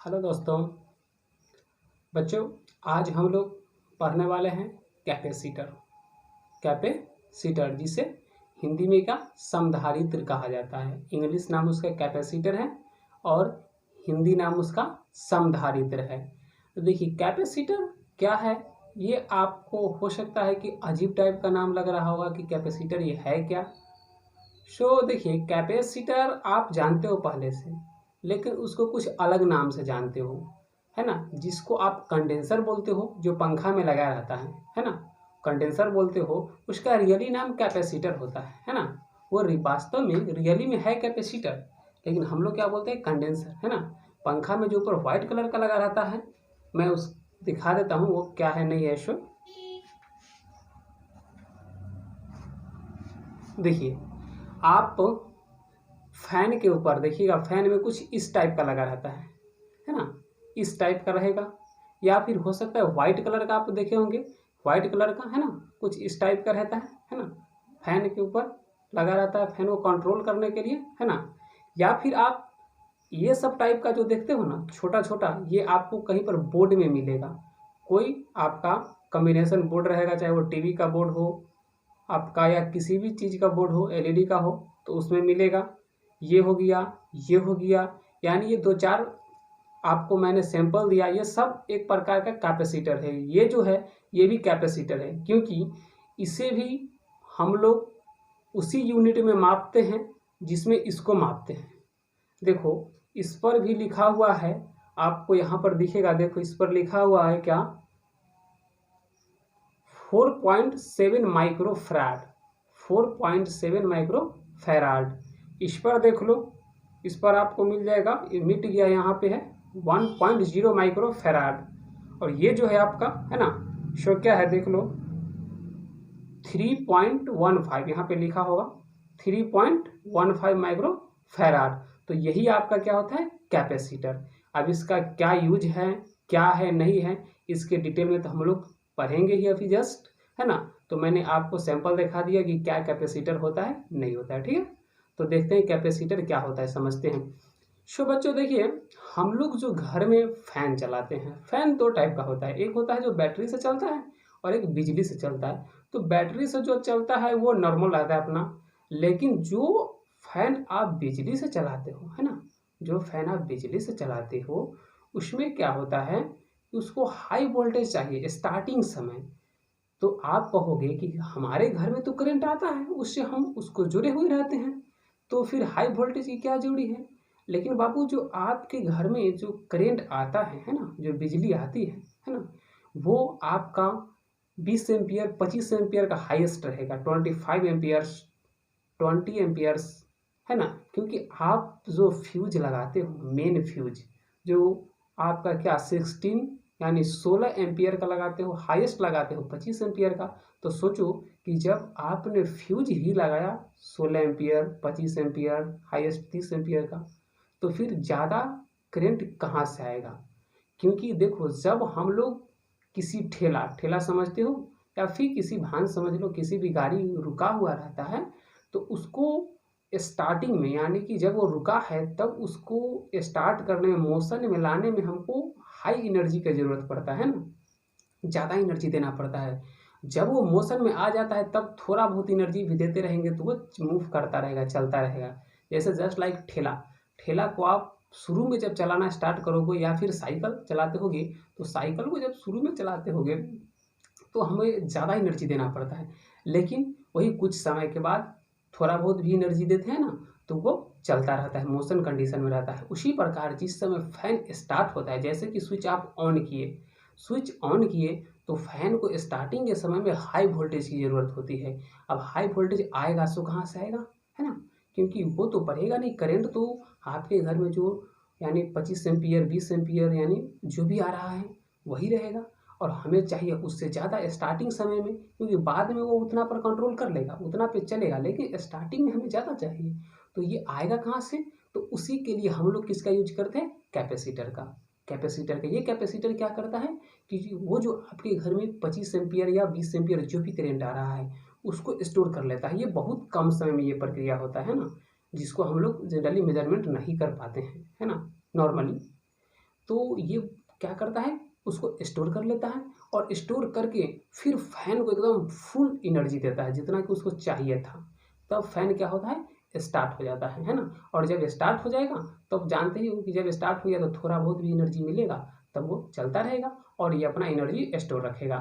Hello दोस्तों। बच्चों, आज हम लोग पढ़ने वाले हैं कैपेसिटर। कैपेसिटर जिसे हिंदी में का समधारित्र कहा जाता है। इंग्लिश नाम उसका कैपेसिटर है और हिंदी नाम उसका समधारित्र है। तो देखिए कैपेसिटर क्या है, ये आपको हो सकता है कि अजीब टाइप का नाम लग रहा होगा कि कैपेसिटर ये है क्या। देखिए कैपेसिटर आप जानते हो पहले से, लेकिन उसको कुछ अलग नाम से जानते हो, है ना। जिसको आप कंडेंसर बोलते हो, जो पंखा में लगा रहता है ना, कंडेंसर बोलते हो। उसका रियली नाम कैपेसिटर होता है ना। वो वास्तव में रियली में है कैपेसिटर, लेकिन हम लोग क्या बोलते हैं, कंडेंसर, है ना। पंखा में जो ऊपर व्हाइट कलर का लगा रहता है, मैं उस दिखा देता हूँ वो क्या है नहीं है। देखिए आप फैन के ऊपर देखिएगा, फैन में कुछ इस टाइप का लगा रहता है ना, इस टाइप का रहेगा। या फिर हो सकता है व्हाइट कलर का, आप देखे होंगे व्हाइट कलर का, है ना, कुछ इस टाइप का रहता है ना। फैन के ऊपर लगा रहता है, फैन को कंट्रोल करने के लिए, है ना। या फिर आप ये सब टाइप का जो देखते हो ना, छोटा छोटा, ये आपको कहीं पर बोर्ड में मिलेगा। कोई आपका कम्बिनेशन बोर्ड रहेगा, चाहे वो टीवी का बोर्ड हो आपका या किसी भी चीज़ का बोर्ड हो, एलईडी का हो, तो उसमें मिलेगा। ये हो गया, ये हो गया, यानी ये दो चार आपको मैंने सैंपल दिया, ये सब एक प्रकार का कैपेसिटर है। ये जो है ये भी कैपेसिटर है, क्योंकि इसे भी हम लोग उसी यूनिट में मापते हैं जिसमें इसको मापते हैं। देखो इस पर भी लिखा हुआ है, आपको यहाँ पर दिखेगा, देखो इस पर लिखा हुआ है क्या, 4.7 माइक्रोफैराड, 4.7 माइक्रोफैराड। इस पर देख लो, इस पर आपको मिल जाएगा, ये मिट गया, यहाँ पे है 1.0 माइक्रोफैराड। और ये जो है आपका, है ना, शो क्या है देख लो, 3.15, यहाँ पे लिखा होगा 3.15 माइक्रोफैराड। तो यही आपका क्या होता है, कैपेसिटर। अब इसका क्या यूज है, क्या है नहीं है, इसके डिटेल में तो हम लोग पढ़ेंगे ही अभी जस्ट, है ना। तो मैंने आपको सैंपल दिखा दिया कि क्या कैपेसिटर होता है नहीं होता है, ठीक है। तो देखते हैं कैपेसिटर क्या होता है, समझते हैं। बच्चों देखिए, हम लोग जो घर में फैन चलाते हैं, फैन दो टाइप का होता है। एक होता है जो बैटरी से चलता है और एक बिजली से चलता है। तो बैटरी से जो चलता है वो नॉर्मल रहता है अपना, लेकिन जो फैन आप बिजली से चलाते हो, है ना, जो फैन आप बिजली से चलाते हो, उसमें क्या होता है, उसको हाई वोल्टेज चाहिए स्टार्टिंग समय। तो आप कहोगे कि हमारे घर में तो करंट आता है, उससे हम उसको जुड़े हुए रहते हैं, तो फिर हाई वोल्टेज की क्या जरूरी है। लेकिन बाबू जो आपके घर में जो करंट आता है ना, जो बिजली आती है ना, वो आपका 20 एम्पियर 25 एम्पियर का हाईएस्ट रहेगा, 25 एम्पियर्स 20 एम्पियर्स, है ना। क्योंकि आप जो फ्यूज लगाते हो, मेन फ्यूज जो आपका क्या 16 यानी 16 एम्पियर का लगाते हो, हाईएस्ट लगाते हो 25 एम्पियर का। तो सोचो कि जब आपने फ्यूज ही लगाया 16 एम्पियर 25 एम्पियर हाईएस्ट 30 एम्पियर का, तो फिर ज़्यादा करंट कहाँ से आएगा। क्योंकि देखो जब हम लोग किसी ठेला ठेला समझते हो, या फिर किसी वाहन समझ लो, किसी भी गाड़ी रुका हुआ रहता है, तो उसको स्टार्टिंग में यानी कि जब वो रुका है तब उसको स्टार्ट करने में, मोशन में लाने में हमको हाई एनर्जी की ज़रूरत पड़ता है ना, ज़्यादा एनर्जी देना पड़ता है। जब वो मोशन में आ जाता है तब थोड़ा बहुत एनर्जी भी देते रहेंगे तो वो मूव करता रहेगा, चलता रहेगा। जैसे जस्ट लाइक ठेला, ठेला को आप शुरू में जब चलाना स्टार्ट करोगे, या फिर साइकिल चलाते होगे, तो साइकिल को जब शुरू में चलाते होगे तो हमें ज़्यादा एनर्जी देना पड़ता है। लेकिन वही कुछ समय के बाद थोड़ा बहुत भी एनर्जी देते हैं ना, तो वो चलता रहता है, मोशन कंडीशन में रहता है। उसी प्रकार जिस समय फैन स्टार्ट होता है, जैसे कि स्विच आप ऑन किए, स्विच ऑन किए, तो फैन को स्टार्टिंग के समय में हाई वोल्टेज की ज़रूरत होती है। अब हाई वोल्टेज आएगा सो कहाँ से आएगा, है ना, क्योंकि वो तो बढ़ेगा नहीं। करंट तो आपके घर में जो यानी 25 एम्पियर 20 एम्पियर यानी जो भी आ रहा है वही रहेगा, और हमें चाहिए उससे ज़्यादा स्टार्टिंग समय में, क्योंकि बाद में वो उतना पर कंट्रोल कर लेगा, उतना पे चलेगा, लेकिन स्टार्टिंग में हमें ज़्यादा चाहिए। तो ये आएगा कहाँ से, तो उसी के लिए हम लोग किसका यूज करते हैं, कैपेसिटर का। कैपेसिटर का ये कैपेसिटर क्या करता है कि वो जो आपके घर में 25 एम्पियर या 20 एम्पियर जो भी करंट आ रहा है उसको स्टोर कर लेता है। ये बहुत कम समय में ये प्रक्रिया होता है ना, जिसको हम लोग जनरली मेजरमेंट नहीं कर पाते हैं, है ना, नॉर्मली। तो ये क्या करता है, उसको स्टोर कर लेता है और स्टोर करके फिर फैन को एकदम फुल एनर्जी देता है जितना कि उसको चाहिए था। तब फैन क्या होता है, स्टार्ट हो जाता है ना। और जब स्टार्ट हो जाएगा तो आप जानते ही हो कि जब स्टार्ट हो गया तो थोड़ा बहुत भी एनर्जी मिलेगा, तब वो चलता रहेगा और ये अपना एनर्जी स्टोर रखेगा।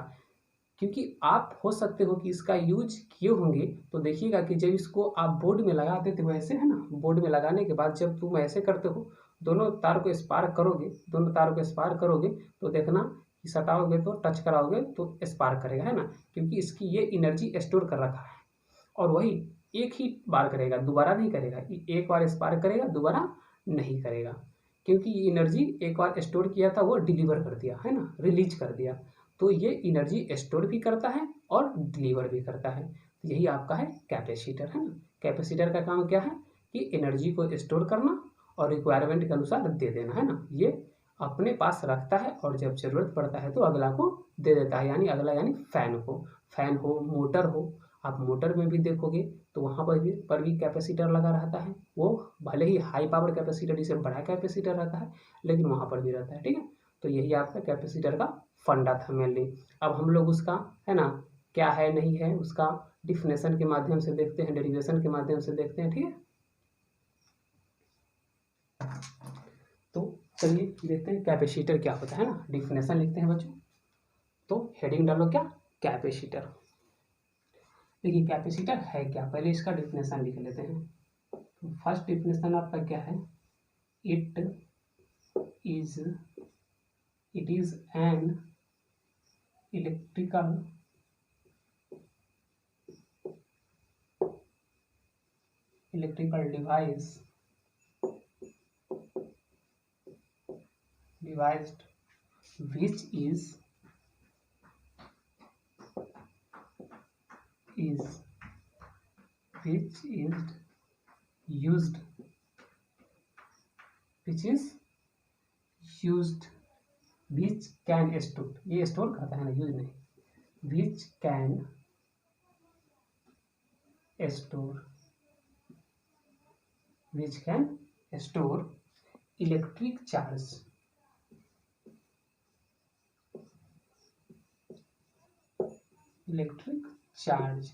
क्योंकि आप हो सकते हो कि इसका यूज किए होंगे, तो देखिएगा कि जब इसको आप बोर्ड में लगा देते हो ऐसे, है ना, बोर्ड में लगाने के बाद जब तुम ऐसे करते हो, दोनों तार को स्पार्क करोगे, दोनों तार को स्पार्क करोगे तो देखना कि सटाओगे तो टच कराओगे तो स्पार्क करेगा, है ना, क्योंकि इसकी ये एनर्जी स्टोर कर रखा है। और वही एक ही बार करेगा, दोबारा नहीं करेगा, एक बार स्पार्क करेगा, दोबारा नहीं करेगा, क्योंकि ये एनर्जी एक बार स्टोर किया था वो डिलीवर कर दिया, है ना, रिलीज कर दिया। तो ये एनर्जी स्टोर भी करता है और डिलीवर भी करता है। तो यही आपका है कैपेसिटर, है ना। कैपेसिटर का काम क्या है कि एनर्जी को स्टोर करना और रिक्वायरमेंट के अनुसार दे देना, है ना। ये अपने पास रखता है और जब ज़रूरत पड़ता है तो अगला को दे देता है, यानी अगला यानी फैन को, फैन हो, मोटर हो। आप मोटर में भी देखोगे तो वहाँ पर भी कैपेसिटर लगा रहता है। वो भले ही हाई पावर कैपेसिटर, जिसे बड़ा कैपेसिटर रहता है, लेकिन वहाँ पर भी रहता है, ठीक है। तो यही आपका कैपेसिटर का फंडा था मेनली। अब हम लोग उसका, है ना, क्या है नहीं है उसका डिफिनेशन के माध्यम से देखते हैं, डेरिवेशन के माध्यम से देखते हैं, ठीक है। तो चलिए देखते हैं कैपेसिटर क्या होता है ना, डिफिनेशन लिखते हैं बच्चों। तो हेडिंग डालो क्या, कैपेसिटर। देखिए कैपेसिटर है क्या, पहले इसका डिफिनेशन लिख लेते हैं। तो फर्स्ट डिफिनेशन आपका क्या है, it is an electrical device which is used which can store, ये स्टोर करता है ना, यूज नहीं, which can store electric charge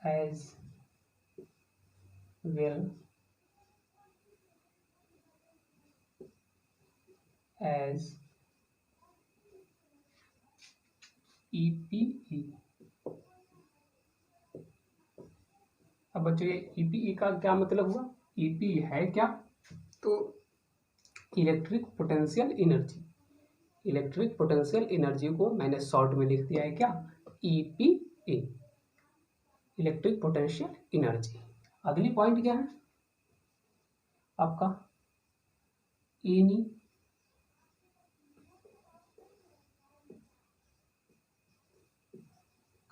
as well as EPE। अब बच्चों ये EPE का क्या मतलब हुआ, EPE है क्या, तो electric potential energy. Electric potential energy को मैंने शॉर्ट में लिख दिया है क्या, EPE, इलेक्ट्रिक पोटेंशियल एनर्जी। अगली पॉइंट क्या है आपका, any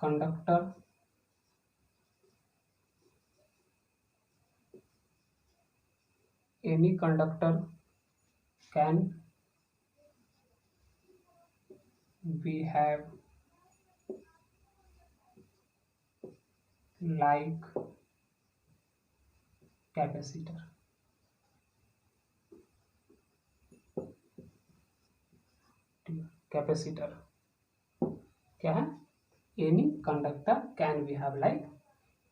conductor can we have like capacitor। Capacitor क्या है, any conductor can be have like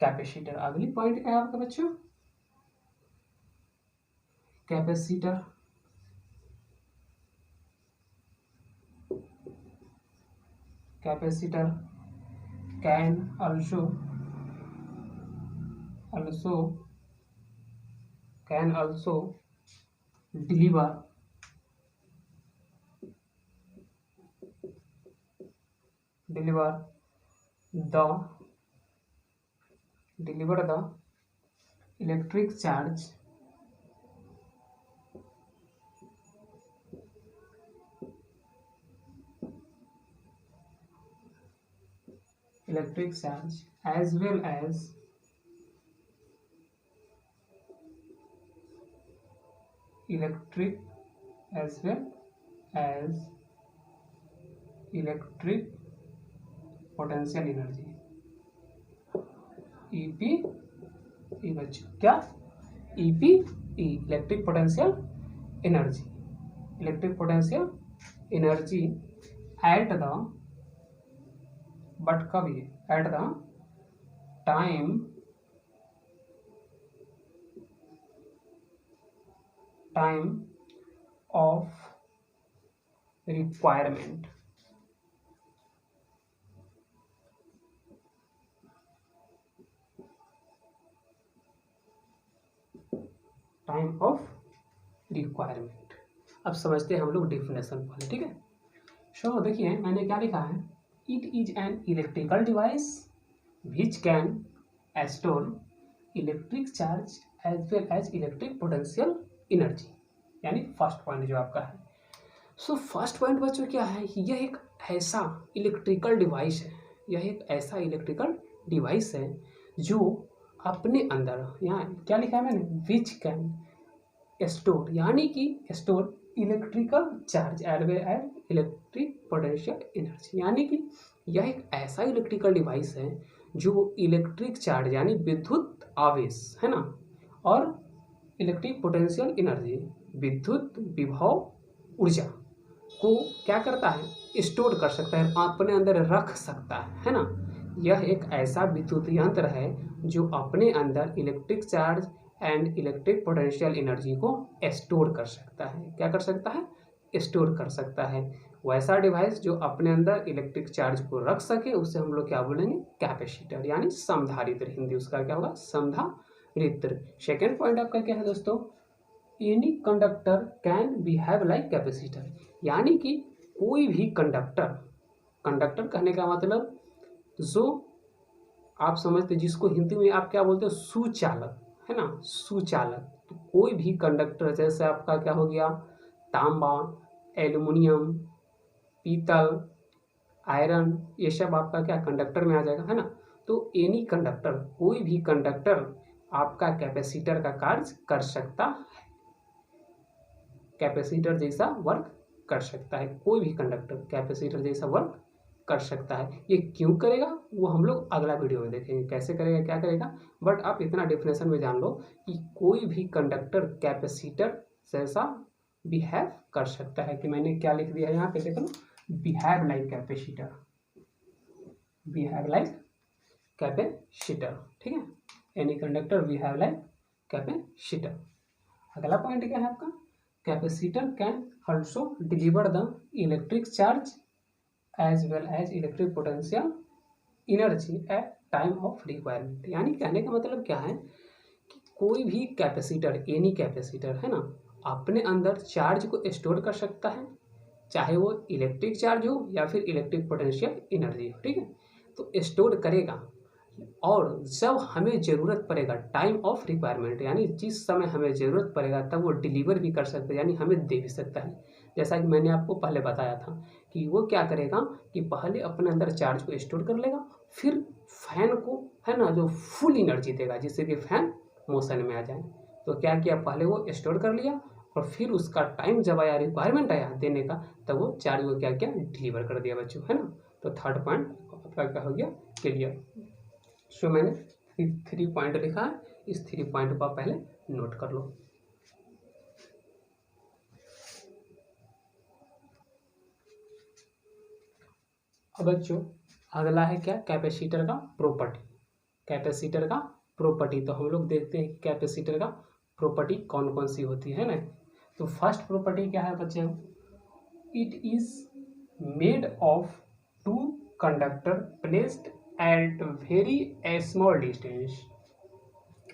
capacitor. अगली पॉइंट क्या है आपका बच्चों, capacitor can also deliver the electric charge as well as electric potential energy, EP, बच्चों क्या, EP E electric potential energy, electric potential energy at the, but कब ये, at the time of requirement, time of requirement. अब समझते हैं हम लोग definition पहले, ठीक है। सो देखिए मैंने क्या लिखा है, it is an electrical device which can store electric charge as well as electric potential energy, यानी फर्स्ट पॉइंट जो आपका है। सो फर्स्ट पॉइंट बच्चों क्या है, यह एक ऐसा इलेक्ट्रिकल डिवाइस है, यह एक ऐसा इलेक्ट्रिकल डिवाइस है जो अपने अंदर, यहाँ क्या लिखा है मैंने, विच कैन स्टोर, यानी कि store electrical charge as well as electric potential energy, यानी कि यह एक ऐसा इलेक्ट्रिकल डिवाइस है जो इलेक्ट्रिक चार्ज यानी विद्युत आवेश है ना, और इलेक्ट्रिक पोटेंशियल एनर्जी विद्युत विभव ऊर्जा को क्या करता है, स्टोर कर सकता है, अपने अंदर रख सकता है ना। यह एक ऐसा विद्युत यंत्र है जो अपने अंदर electric charge and electric potential energy को स्टोर कर सकता है। क्या कर सकता है, स्टोर कर सकता है। वैसा डिवाइस जो अपने अंदर इलेक्ट्रिक चार्ज को रख सके उसे हम लोग क्या बोलेंगे, कैपेसिटर, यानी समधारित्र, हिंदी उसका क्या होगा, समधारित्र। सेकेंड पॉइंट आपका क्या है दोस्तों, any conductor can behave like capacitor, यानी कि कोई भी कंडक्टर, कंडक्टर कहने का मतलब जो आप समझते, जिसको हिंदी में आप क्या बोलते हो, सुचालक है ना, सुचालक। तो कोई भी कंडक्टर, जैसे आपका क्या हो गया, तांबा, एल्युमिनियम, पीतल, आयरन, ये सब आपका क्या कंडक्टर में आ जाएगा है ना। तो एनी कंडक्टर, कोई भी कंडक्टर आपका कैपेसिटर का कार्य कर सकता है, कैपेसिटर जैसा वर्क कर सकता है। कोई भी कंडक्टर कैपेसिटर जैसा वर्क कर सकता है। ये क्यों करेगा वो हम लोग अगला वीडियो में देखेंगे, कैसे करेगा, क्या करेगा। बट आप इतना डेफिनेशन में जान लो कि कोई भी कंडक्टर कैपेसिटर जैसा बिहेव कर सकता है। कि मैंने क्या लिख दिया यहाँ पे देख लो, behave like capacitor, behave like capacitor, ठीक है। Any conductor behave like capacitor. अगला पॉइंट क्या है आपका, capacitor can also deliver the electric charge as well as electric potential energy at time of requirement. यानी कहने का मतलब क्या है कि कोई भी कैपेसिटर, एनी कैपेसिटर है ना, अपने अंदर चार्ज को स्टोर कर सकता है, चाहे वो इलेक्ट्रिक चार्ज हो या फिर इलेक्ट्रिक पोटेंशियल एनर्जी हो, ठीक है। तो स्टोर करेगा और जब हमें ज़रूरत पड़ेगा, टाइम ऑफ रिक्वायरमेंट, यानी जिस समय हमें ज़रूरत पड़ेगा तब वो डिलीवर भी कर सकता है, यानी हमें दे भी सकता है। जैसा कि मैंने आपको पहले बताया था कि वो क्या करेगा कि पहले अपने अंदर चार्ज को स्टोर कर लेगा, फिर फैन को है ना जो फुल एनर्जी देगा जिससे कि फैन मोशन में आ जाए। तो क्या किया, पहले वो स्टोर कर लिया और फिर उसका टाइम जब आया, रिक्वायरमेंट आया देने का, तब वो चार्ज को क्या किया, डिलीवर कर दिया बच्चों, है ना। तो थर्ड पॉइंट आपका क्या हो गया, क्लियर। सो मैंने 3 पॉइंट लिखा है, इस 3 पॉइंट को आप पहले नोट कर लो। अब बच्चों अगला है क्या, कैपेसिटर का प्रॉपर्टी, कैपेसिटर का प्रॉपर्टी। तो हम लोग देखते हैं कैपेसिटर का प्रॉपर्टी कौन कौन सी होती है ना। तो फर्स्ट प्रॉपर्टी क्या है बच्चे, it is made of 2 conductor placed at very small distance.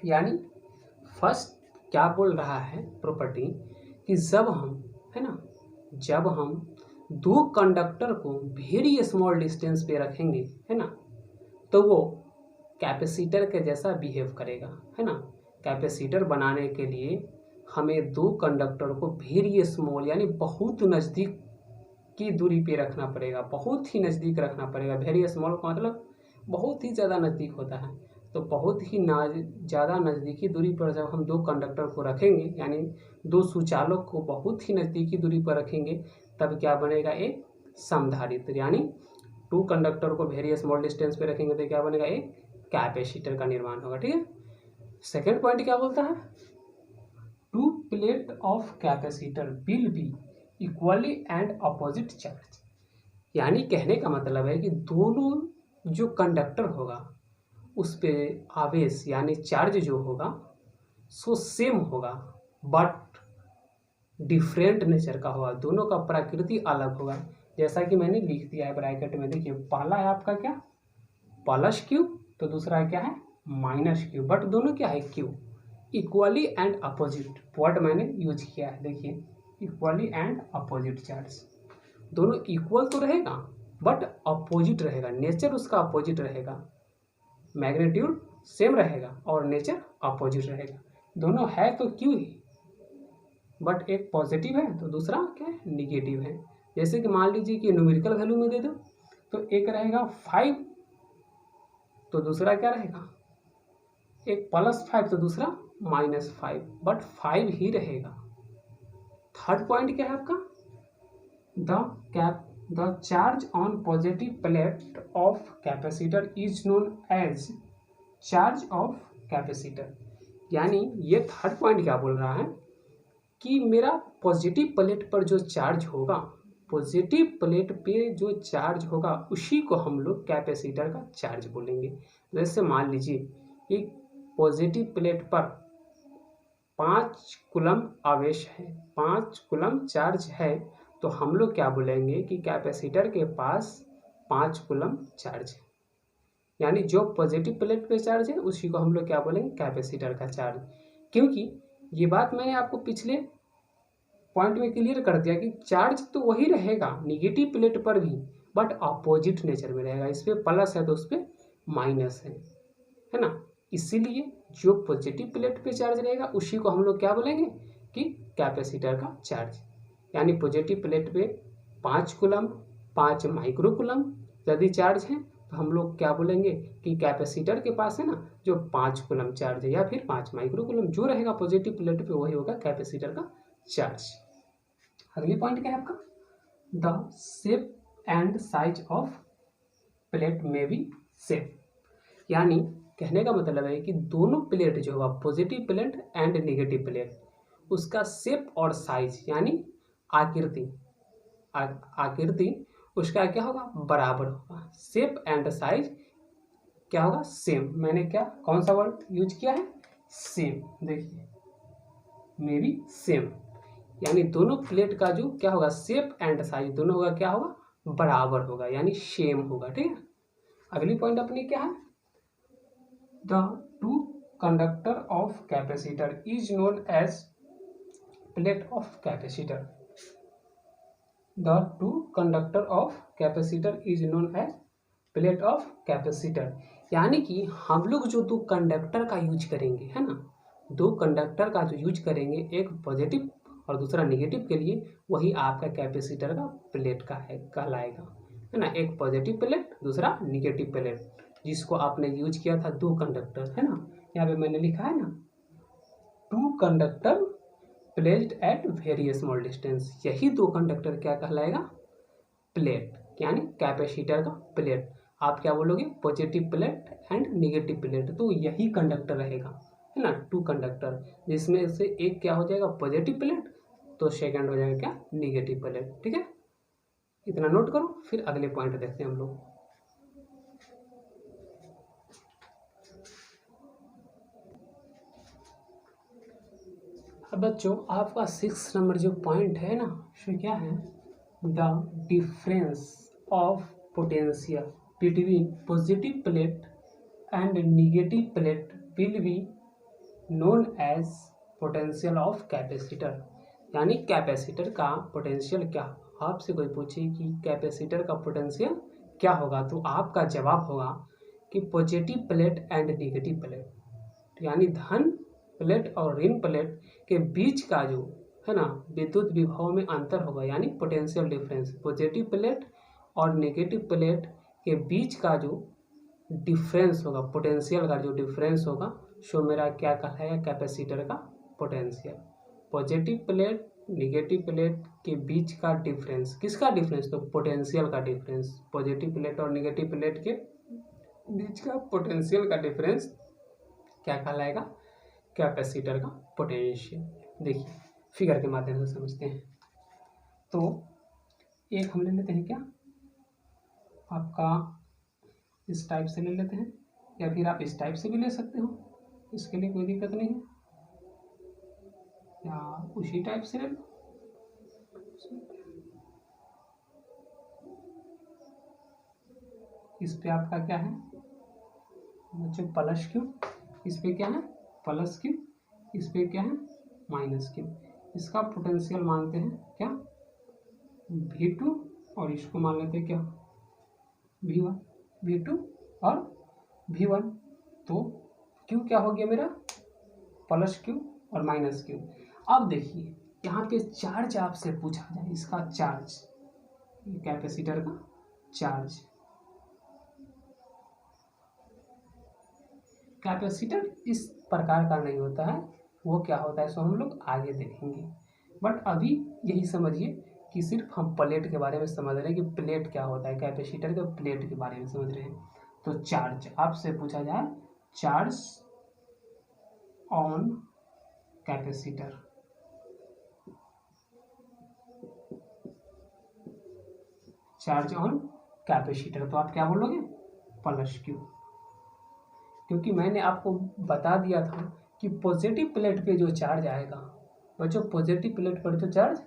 यानी फर्स्ट क्या बोल रहा है प्रॉपर्टी कि जब हम है ना, जब हम 2 कंडक्टर को वेरी स्मॉल डिस्टेंस पे रखेंगे है ना, तो वो कैपेसिटर के जैसा बिहेव करेगा है ना। कैपेसिटर बनाने के लिए हमें 2 कंडक्टर को वेरी स्मॉल यानी बहुत नज़दीक की दूरी पे रखना पड़ेगा, बहुत ही नज़दीक रखना पड़ेगा। वेरी स्मॉल का मतलब बहुत ही ज़्यादा नज़दीक होता है। तो बहुत ही ज़्यादा नज़दीकी दूरी पर जब हम 2 कंडक्टर को रखेंगे, यानी 2 सुचालक को बहुत ही नज़दीकी दूरी पर रखेंगे, तब क्या बनेगा, एक समधारित्र। यानी 2 कंडक्टर को वेरी स्मॉल डिस्टेंस पे रखेंगे तो क्या बनेगा, एक कैपेसिटर का निर्माण होगा, ठीक है। सेकेंड पॉइंट क्या बोलता है, two plate of capacitor will be equally and opposite charge. यानी कहने का मतलब है कि दोनों जो कंडक्टर होगा उस पे आवेश यानी चार्ज जो होगा सो सेम होगा बट डिफरेंट नेचर का होगा, दोनों का प्रकृति अलग होगा। जैसा कि मैंने लिख दिया है ब्रैकेट में, देखिए पहला है आपका क्या प्लस क्यू, तो दूसरा क्या है माइनस क्यू, बट दोनों क्या है Q. Equally and opposite word मैंने यूज किया है, देखिए इक्वली एंड अपोजिट चार्ज, दोनों इक्वल तो रहेगा बट अपोजिट रहेगा, नेचर उसका अपोजिट रहेगा, मैग्नीट्यूड सेम रहेगा और नेचर अपोजिट रहेगा। दोनों है तो क्यों ही, बट एक पॉजिटिव है तो दूसरा क्या है निगेटिव है। जैसे कि मान लीजिए कि न्यूमेरिकल वैल्यू में दे दो तो एक रहेगा 5 तो दूसरा क्या रहेगा, एक +5 तो दूसरा -5, बट 5 ही रहेगा। थर्ड पॉइंट क्या है आपका, the charge on positive plate of capacitor is known as charge of capacitor. यानी ये थर्ड पॉइंट क्या बोल रहा है कि मेरा पॉजिटिव प्लेट पर जो चार्ज होगा, पॉजिटिव प्लेट पे जो चार्ज होगा उसी को हम लोग कैपेसिटर का चार्ज बोलेंगे। जैसे मान लीजिए एक पॉजिटिव प्लेट पर 5 कूलम आवेश है, 5 कूलम चार्ज है, तो हम लोग क्या बोलेंगे कि कैपेसिटर के पास 5 कूलम चार्ज है। यानी जो पॉजिटिव प्लेट पे चार्ज है उसी को हम लोग क्या बोलेंगे कैपेसिटर का चार्ज। क्योंकि ये बात मैंने आपको पिछले पॉइंट में क्लियर कर दिया कि चार्ज तो वही रहेगा निगेटिव प्लेट पर भी, बट अपोजिट नेचर में रहेगा, इस पर प्लस है तो उस पर माइनस है ना। इसीलिए जो पॉजिटिव प्लेट पे चार्ज रहेगा उसी को हम लोग क्या बोलेंगे कि कैपेसिटर का चार्ज। यानी पॉजिटिव प्लेट पे 5 कूलम 5 माइक्रो कूलम यदि चार्ज है तो हम लोग क्या बोलेंगे कि कैपेसिटर के पास है ना जो 5 कूलम चार्ज है या फिर 5 माइक्रो कूलम जो रहेगा पॉजिटिव प्लेट पे वही होगा कैपेसिटर का चार्ज। अगली पॉइंट क्या है आपका, the shape and size of plate में बी सेम। यानी कहने का मतलब है कि दोनों प्लेट जो होगा positive plate and negative plate उसका शेप और साइज यानी आकृति उसका क्या होगा बराबर होगा। शेप एंड साइज क्या होगा सेम। मैंने क्या कौन सा वर्ड यूज किया है सेम, देखिए मे बी सेम, यानी दोनों प्लेट का जो क्या होगा शेप एंड साइज दोनों होगा क्या होगा बराबर होगा यानी सेम होगा। ठीक है, अगली पॉइंट अपनी क्या है, the two conductor of capacitor is known as plate of capacitor. The two conductor of capacitor is known as plate of capacitor. यानी कि हम लोग जो दो कंडक्टर का यूज करेंगे है ना, दो कंडक्टर का जो यूज करेंगे एक पॉजिटिव और दूसरा नेगेटिव के लिए, वही आपका कैपेसिटर का प्लेट का है कहलाएगा है ना। एक पॉजिटिव प्लेट दूसरा नेगेटिव प्लेट जिसको आपने यूज किया था दो कंडक्टर है ना, यहाँ पे मैंने लिखा है ना two conductor placed at very small distance, यही दो कंडक्टर क्या कहलाएगा प्लेट यानी कैपेसिटर का प्लेट। आप क्या बोलोगे positive plate and negative plate, तो यही कंडक्टर रहेगा है ना टू कंडक्टर, जिसमें से एक क्या हो जाएगा पॉजिटिव प्लेट तो सेकंड हो जाएगा क्या नेगेटिव प्लेट। ठीक है, इतना नोट करो, फिर अगले पॉइंट देखते हैं हम लोग। अब बच्चों आपका 6 नंबर जो पॉइंट है ना उसमें क्या है, the difference of potential between positive plate and negative plate will be known as potential of capacitor. यानी कैपेसिटर का पोटेंशियल क्या, आपसे कोई पूछे कि कैपेसिटर का पोटेंशियल क्या होगा तो आपका जवाब होगा कि positive plate and negative plate, यानी धन प्लेट और ऋण प्लेट के बीच का जो है ना विद्युत विभव में अंतर होगा यानी पोटेंशियल डिफरेंस। पॉजिटिव प्लेट और नेगेटिव प्लेट के बीच का जो डिफरेंस होगा पोटेंशियल का जो डिफरेंस होगा सो मेरा क्या कहलाएगा कैपेसिटर का potential. Positive plate negative plate के बीच का डिफरेंस, किसका डिफरेंस तो पोटेंशियल का डिफरेंस, पॉजिटिव प्लेट और नेगेटिव प्लेट के बीच का पोटेंशियल का डिफरेंस क्या कहलाएगा कैपेसिटर का पोटेंशियल। देखिए फिगर के माध्यम से समझते हैं। तो एक हम ले लेते हैं क्या, आपका इस टाइप से ले लेते हैं, या फिर आप इस टाइप से भी ले सकते हो, इसके लिए कोई दिक्कत नहीं है, या उसी टाइप से ले लो। इस पे आपका क्या है बच्चों, प्लस क्यू, इस पे क्या है प्लस क्यू, इस पे क्या है माइनस क्यू। इसका पोटेंशियल मानते हैं क्या V2, और इसको मान लेते हैं क्या V1, V2 और V1। तो क्यू क्या हो गया मेरा प्लस क्यू और माइनस क्यू। अब देखिए यहाँ पे चार्ज आपसे पूछा जाए, इसका चार्ज, कैपेसिटर का चार्ज। कैपेसिटर इस प्रकार का नहीं होता है, वो क्या होता है सो हम लोग आगे देखेंगे। बट अभी यही समझिए कि सिर्फ हम प्लेट के बारे में समझ रहे हैं कि प्लेट क्या होता है, कैपेसिटर के प्लेट के बारे में समझ रहे हैं। तो चार्ज आपसे पूछा जाए, charge on capacitor, charge on capacitor, तो आप क्या बोलोगे प्लस क्यू। क्योंकि मैंने आपको बता दिया था कि पॉजिटिव प्लेट पे जो चार्ज आएगा बच्चों, पॉजिटिव प्लेट पर जो चार्ज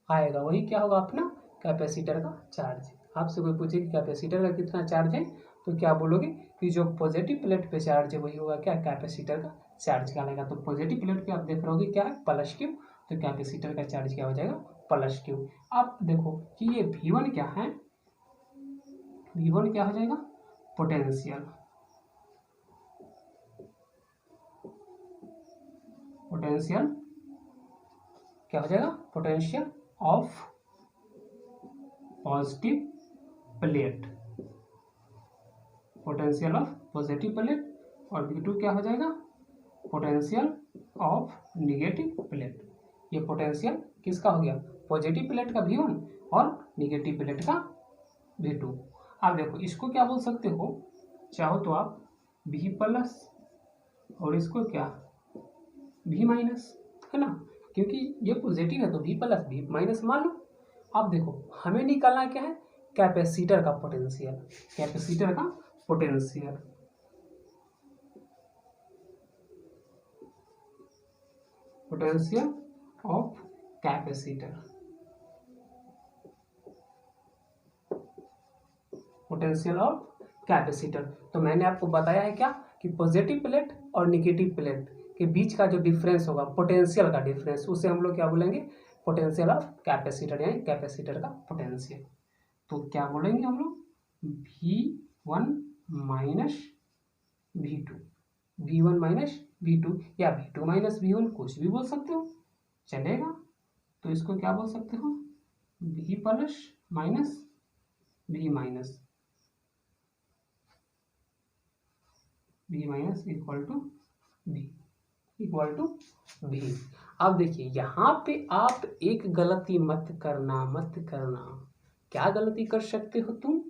आएगा वही क्या होगा अपना कैपेसिटर का चार्ज। आपसे कोई पूछे कि कैपेसिटर का कितना चार्ज है, तो क्या बोलोगे कि जो पॉजिटिव प्लेट पे चार्ज है वही होगा क्या कैपेसिटर का चार्ज कहलाएगा। तो पॉजिटिव प्लेट पे आप देख रहे होगे क्या है प्लस क्यू, तो कैपेसिटर का चार्ज क्या हो जाएगा प्लस क्यू। आप देखो कि ये V1 क्या है, V1 क्या हो जाएगा पोटेंशियल, पोटेंशियल क्या हो जाएगा potential of positive plate, potential of positive plate. और V2 क्या हो जाएगा पोटेंशियल ऑफ निगेटिव प्लेट। ये पोटेंशियल किसका हो गया पॉजिटिव प्लेट का V1 और निगेटिव प्लेट का V2। आप देखो इसको क्या बोल सकते हो, चाहो तो आप V प्लस और इसको क्या V माइनस, है ना, क्योंकि ये पॉजिटिव है तो V प्लस V माइनस मान लो। अब देखो हमें निकालना क्या है कैपेसिटर का पोटेंशियल, कैपेसिटर का potential, potential of capacitor, potential of capacitor. तो मैंने आपको बताया है क्या कि पॉजिटिव प्लेट और निगेटिव प्लेट के बीच का जो डिफरेंस होगा पोटेंशियल का डिफरेंस, उसे हम लोग क्या बोलेंगे पोटेंशियल ऑफ कैपेसिटर, यानी कैपेसिटर का पोटेंशियल। तो क्या बोलेंगे हम लोग V1 minus V2, V1 minus V2 या V2 माइनस V1, कुछ भी बोल सकते हो चलेगा। तो इसको क्या बोल सकते हो V plus minus V minus, V minus equal to V, equal to V। अब देखिए यहाँ पे आप एक गलती मत करना, मत करना। क्या गलती कर सकते हो तुम,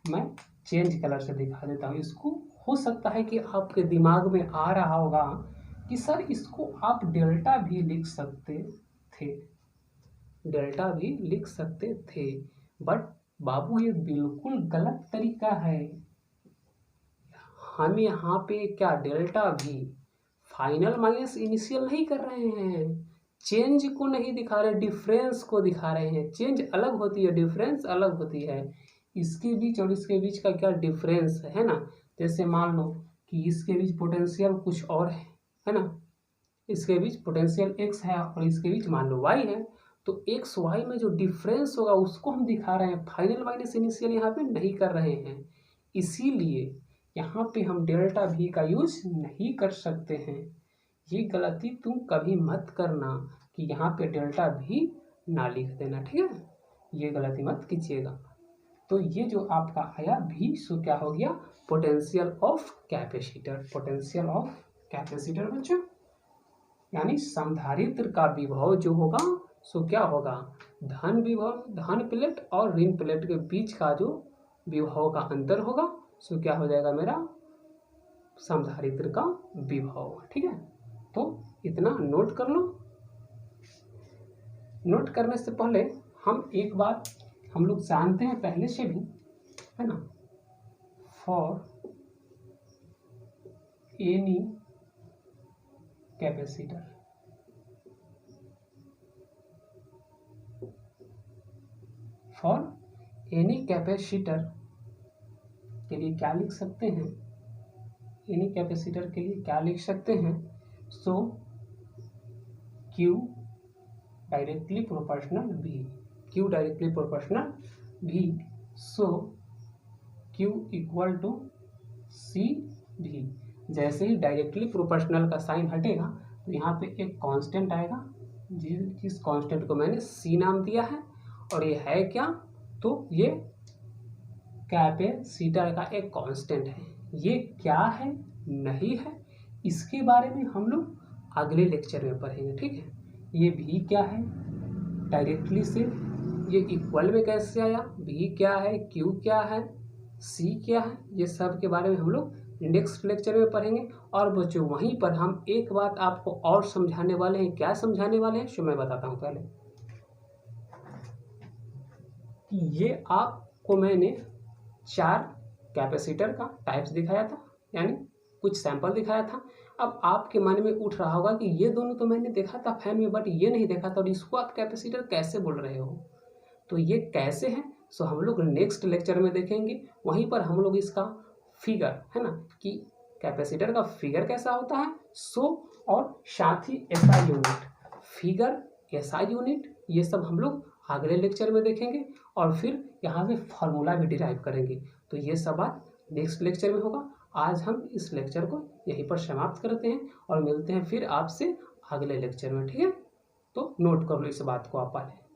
मैं चेंज कलर से दिखा देता हूँ इसको। हो सकता है कि आपके दिमाग में आ रहा होगा कि सर इसको आप डेल्टा भी लिख सकते थे, डेल्टा भी लिख सकते थे, बट बाबू ये बिल्कुल गलत तरीका है। हम यहाँ पे क्या डेल्टा भी फाइनल माइनस इनिशियल नहीं कर रहे हैं, चेंज को नहीं दिखा रहे, डिफरेंस को दिखा रहे हैं। चेंज अलग होती है, डिफरेंस अलग होती है। इसके बीच और इसके बीच का क्या डिफरेंस है ना, जैसे मान लो कि इसके बीच पोटेंशियल कुछ और है ना, इसके बीच पोटेंशियल x है और इसके बीच मान लो y है, तो x y में जो डिफरेंस होगा उसको हम दिखा रहे हैं, फाइनल माइनस इनिशियल यहाँ पे नहीं कर रहे हैं। इसीलिए यहाँ पे हम डेल्टा भी का यूज नहीं कर सकते हैं। ये गलती तुम कभी मत करना कि यहाँ पे डेल्टा भी ना लिख देना, ठीक है, ये गलती मत कीजिएगा। तो ये जो आपका आया भी सो क्या हो गया potential of capacitor, potential of capacitor बच्चों, यानी समधारित्र का विभव जो होगा सो क्या होगा धन विभव, धन प्लेट और ऋण प्लेट के बीच का जो विभव का अंतर होगा सो क्या हो जाएगा मेरा समधारित्र का विभव, ठीक है। तो इतना नोट कर लो। नोट करने से पहले हम एक बात हम लोग जानते हैं पहले से भी, है ना, for any capacitor, for any capacitor के लिए क्या लिख सकते हैं, एनी कैपेसिटर के लिए क्या लिख सकते हैं, so Q directly proportional V, Q directly proportional V, so Q equal to CV। जैसे ही डायरेक्टली प्रोपोर्शनल का साइन हटेगा तो यहाँ पे एक कांस्टेंट आएगा, जिस कांस्टेंट को मैंने C नाम दिया है, और ये है क्या, तो ये कैपेसिटर का एक कांस्टेंट है। ये क्या है नहीं है इसके बारे में हम लोग अगले लेक्चर में पढ़ेंगे, ठीक है। ये V क्या है, डायरेक्टली से ये इक्वल में कैसे आया, V क्या है, Q क्या है, C क्या है, ये सब के बारे में हम लोग नेक्स्ट लेक्चर में पढ़ेंगे। और बच्चों वहीं पर हम एक बात आपको और समझाने वाले हैं। क्या समझाने वाले हैं सो मैं बताता हूँ। पहले ये आपको मैंने 4 कैपेसिटर का टाइप्स दिखाया था, यानी कुछ सैंपल दिखाया था। अब आपके मन में उठ रहा होगा कि ये दोनों तो मैंने देखा था फैन में, बट ये नहीं देखा था, और इसको आप कैपेसिटर कैसे बोल रहे हो। तो ये कैसे है सो हम लोग नेक्स्ट लेक्चर में देखेंगे। वहीं पर हम लोग इसका फिगर, है ना, कि कैपेसिटर का फिगर कैसा होता है, सो और साथ ही SI unit, figure, SI unit, ये सब हम लोग अगले लेक्चर में देखेंगे। और फिर यहाँ से फार्मूला भी डिराइव करेंगे। तो ये सब बात नेक्स्ट लेक्चर में होगा। आज हम इस लेक्चर को यहीं पर समाप्त करते हैं और मिलते हैं फिर आपसे अगले लेक्चर में, ठीक है। तो नोट कर लो इस बात को आप पहले।